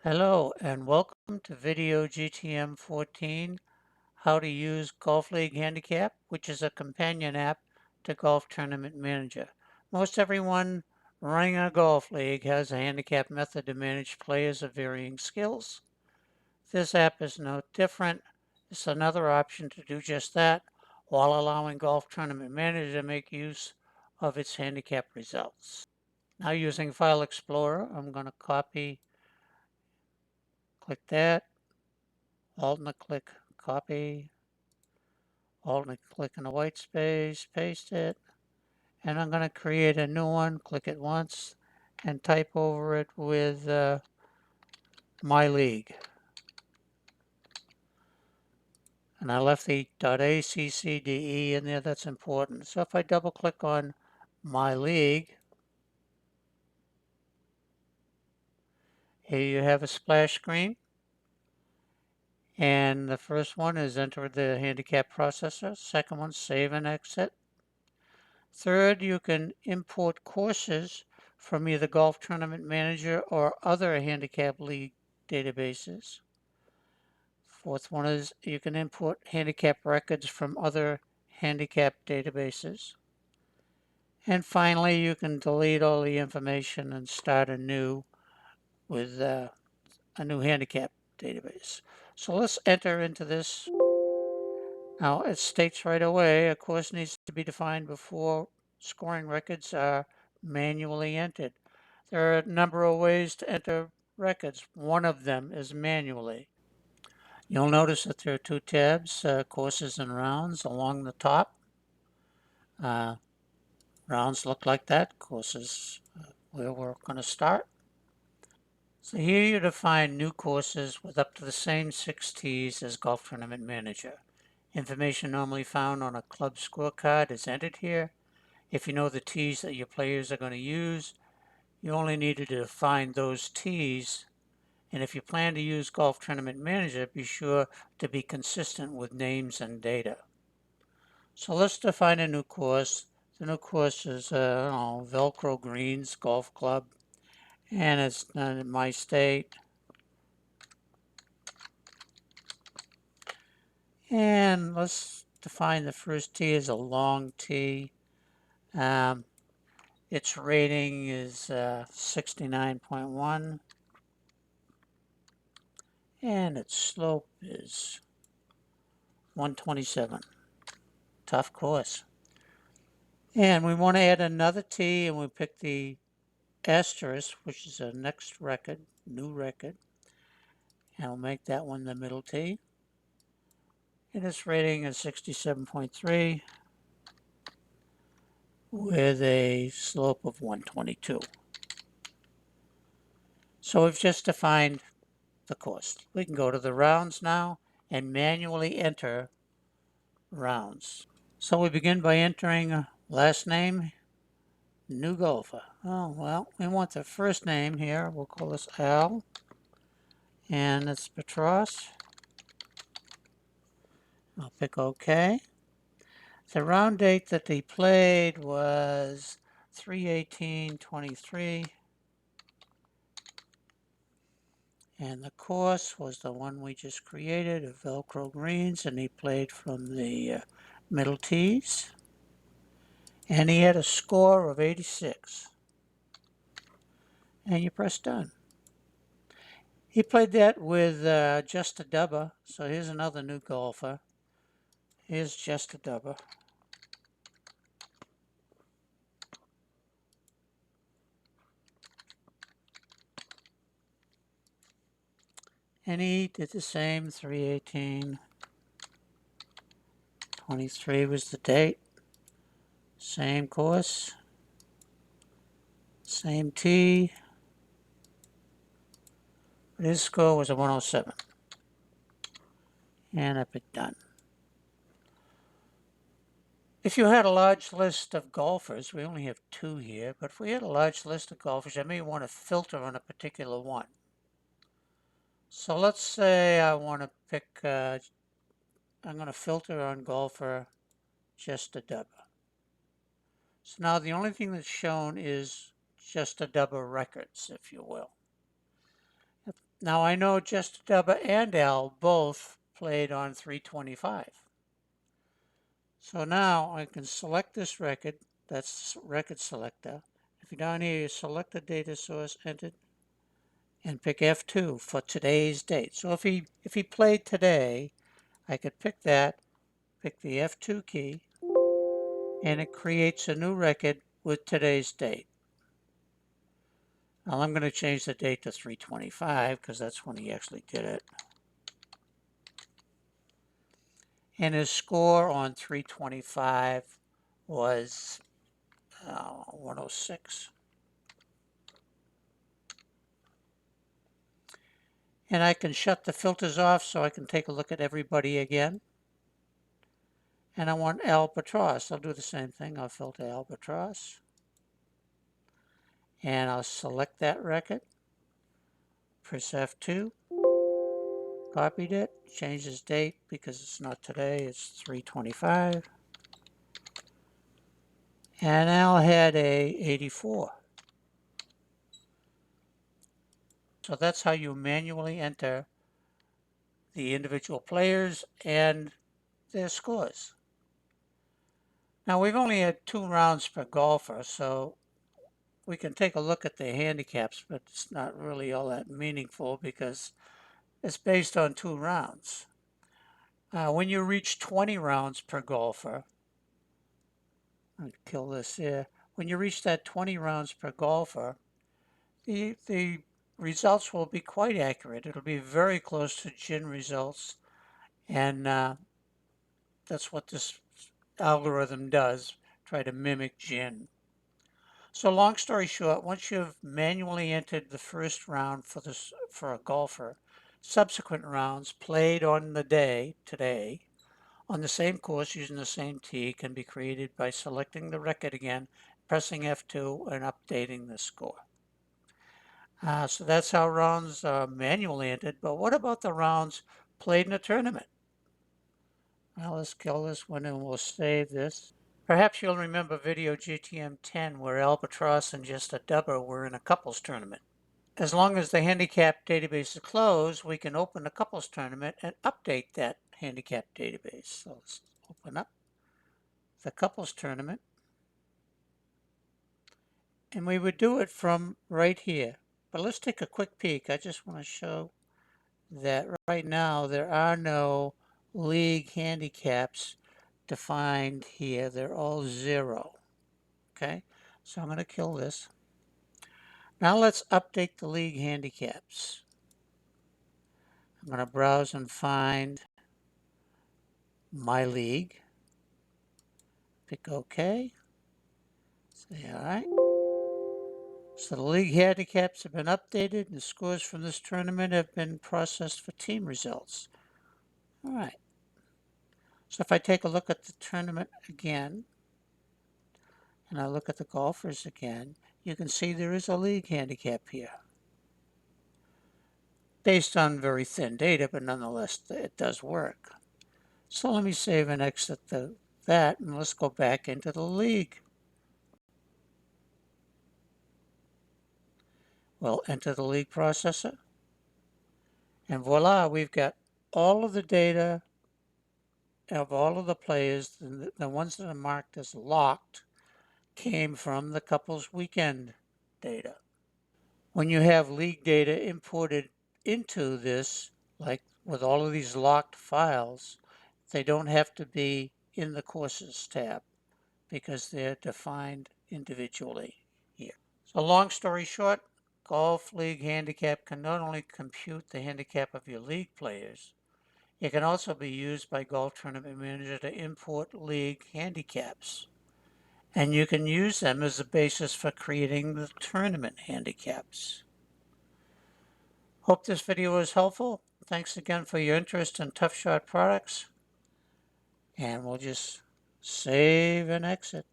Hello and welcome to video GTM14, how to use Golf League Handicap, which is a companion app to Golf Tournament Manager. Most everyone running a golf league has a handicap method to manage players of varying skills. This app is no different. It's another option to do just that while allowing Golf Tournament Manager to make use of its handicap results. Now using File Explorer, I'm going to click that, Alt and click copy, Alt and click in the white space, paste it, and I'm going to create a new one, click it once, and type over it with my league. And I left the .accde in there, that's important. So if I double click on my league, here you have a splash screen. And the first one is enter the handicap processor. Second one, save and exit. Third, you can import courses from either Golf Tournament Manager or other handicap league databases. Fourth one is you can import handicap records from other handicap databases. And finally, you can delete all the information and start anew with a new handicap database. So let's enter into this. Now, it states right away, a course needs to be defined before scoring records are manually entered. There are a number of ways to enter records. One of them is manually. You'll notice that there are two tabs, courses and rounds, along the top. Rounds look like that, courses where we're going to start. So here you define new courses with up to the same 6 tees as Golf Tournament Manager. Information normally found on a club scorecard is entered here. If you know the tees that your players are going to use, you only need to define those tees. And if you plan to use Golf Tournament Manager, be sure to be consistent with names and data. So let's define a new course. The new course is Velcro Greens Golf Club, and it's not in my state. And let's define the first tee as a long tee. Its rating is 69.1, and its slope is 127. Tough course. And we want to add another tee, and we pick the asterisk, which is a next record, new record, and we'll make that one the middle tee. And its rating is 67.3 with a slope of 122. So we've just defined the course. We can go to the rounds now and manually enter rounds. So we begin by entering last name, new golfer. Oh, well, we want the first name here. We'll call this Al. And it's Petros. I'll pick OK. The round date that he played was 3/18/23. And the course was the one we just created of Velcro Greens, and he played from the middle tees. And he had a score of 86. And you press done. He played that with Just a Dubber. So here's another new golfer. Here's Just a Dubber. And he did the same, 3/18/23 was the date. Same course. Same tee. But his score was a 107. And I picked done. If you had a large list of golfers, we only have 2 here, but if we had a large list of golfers, I may want to filter on a particular one. So let's say I want to pick, I'm going to filter on golfer Just a Dubber. So now the only thing that's shown is Just a Dubber records, if you will. Now I know Just Dubba and Al both played on 325. So now I can select this record. That's record selector. If you're down here, you select the data source entered and pick F2 for today's date. So if he played today, I could pick that, pick the F2 key, and it creates a new record with today's date. Now I'm going to change the date to 325 because that's when he actually did it. And his score on 325 was 106. And I can shut the filters off so I can take a look at everybody again. And I want Albatross. I'll do the same thing. I'll filter Albatross. And I'll select that record. Press F2. Copied it. Change his date because it's not today. It's 325. And Al had a 84. So that's how you manually enter the individual players and their scores. Now we've only had 2 rounds per golfer, so we can take a look at the handicaps, but it's not really all that meaningful because it's based on 2 rounds. When you reach 20 rounds per golfer, I'll kill this here. When you reach that 20 rounds per golfer, the results will be quite accurate. It'll be very close to GIN results, and that's what this algorithm does, try to mimic GIN. So long story short, once you've manually entered the first round for a golfer, subsequent rounds played on the day, today, on the same course using the same tee can be created by selecting the record again, pressing F2 and updating the score. So that's how rounds are manually entered, but what about the rounds played in a tournament? Well, let's kill this one and we'll save this. Perhaps you'll remember video GTM14 where Albatross and Just a Dubber were in a couples tournament. As long as the handicap database is closed, we can open the couples tournament and update that handicap database. So let's open up the couples tournament. And we would do it from right here. But let's take a quick peek. I just want to show that right now there are no league handicaps defined here. They're all 0. Okay, so I'm going to kill this. Now let's update the league handicaps. I'm going to browse and find my league. Pick OK. Say all right. So the league handicaps have been updated and the scores from this tournament have been processed for team results. All right. So if I take a look at the tournament again, and I look at the golfers again, you can see there is a league handicap here. Based on very thin data, but nonetheless, it does work. So let me save and exit that, and let's go back into the league. We'll enter the league processor, and voila, we've got all of the data of all of the players. The ones that are marked as locked came from the couples weekend data. When you have league data imported into this, like with all of these locked files, they don't have to be in the courses tab because they're defined individually here. So long story short, Golf League Handicap can not only compute the handicap of your league players, it can also be used by Golf Tournament Manager to import league handicaps. And you can use them as a basis for creating the tournament handicaps. Hope this video was helpful. Thanks again for your interest in Tough Shot products. And we'll just save and exit.